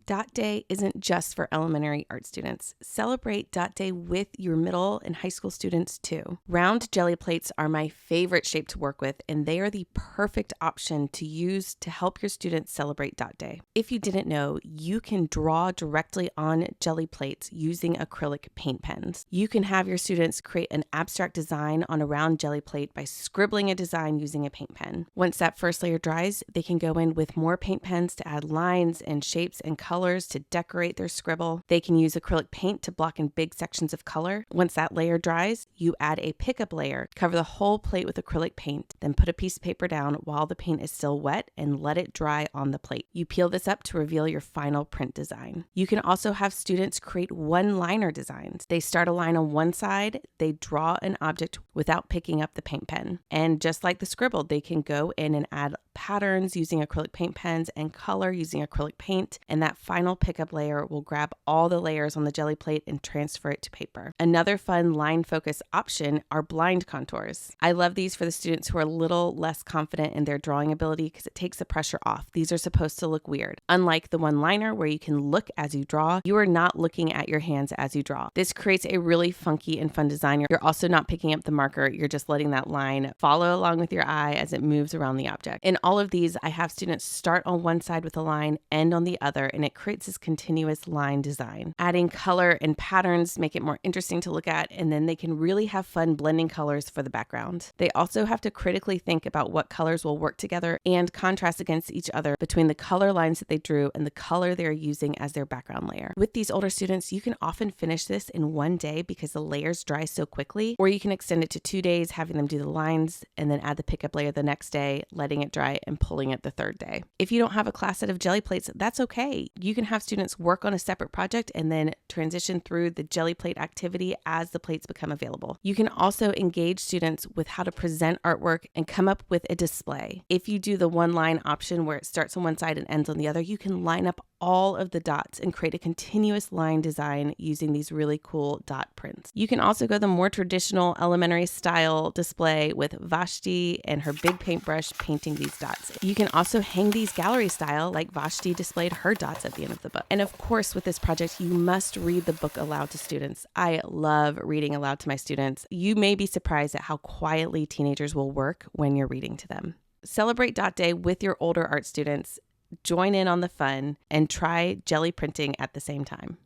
Dot Day isn't just for elementary art students. Celebrate Dot Day with your middle and high school students too. Round jelly plates are my favorite shape to work with, and they are the perfect option to use to help your students celebrate Dot Day. If you didn't know, you can draw directly on jelly plates using acrylic paint pens. You can have your students create an abstract design on a round jelly plate by scribbling a design using a paint pen. Once that first layer dries, they can go in with more paint pens to add lines and shapes and colors to decorate their scribble. They can use acrylic paint to block in big sections of color. Once that layer dries, you add a pickup layer, cover the whole plate with acrylic paint, then put a piece of paper down while the paint is still wet and let it dry on the plate. You peel this up to reveal your final print design. You can also have students create one-liner designs. They start a line on one side, they draw an object without picking up the paint pen. And just like the scribble, they can go in and add patterns using acrylic paint pens and color using acrylic paint, and that final pickup layer will grab all the layers on the jelly plate and transfer it to paper. Another fun line focus option are blind contours. I love these for the students who are a little less confident in their drawing ability because it takes the pressure off. These are supposed to look weird. Unlike the one-liner where you can look as you draw, you are not looking at your hands as you draw. This creates a really funky and fun design. You're also not picking up the marker. You're just letting that line follow along with your eye as it moves around the object. In all of these, I have students start on one side with a line, end on the other, and it creates this continuous line design. Adding color and patterns make it more interesting to look at, and then they can really have fun blending colors for the background. They also have to critically think about what colors will work together and contrast against each other between the color lines that they drew and the color they're using as their background layer. With these older students, you can often finish this in one day because the layers dry so quickly, or you can extend it to 2 days, having them do the lines and then add the pickup layer the next day, letting it dry and pulling it the third day. If you don't have a class set of jelly plates, that's okay. You can have students work on a separate project and then transition through the jelly plate activity as the plates become available. You can also engage students with how to present artwork and come up with a display. If you do the one line option where it starts on one side and ends on the other, you can line up all of the dots and create a continuous line design using these really cool dot prints. You can also go the more traditional elementary style display with Vashti and her big paintbrush painting these dots. You can also hang these gallery style like Vashti displayed her dots at the end of the book. And of course, with this project, you must read the book aloud to students. I love reading aloud to my students. You may be surprised at how quietly teenagers will work when you're reading to them. Celebrate Dot Day with your older art students. Join in on the fun and try jelly printing at the same time.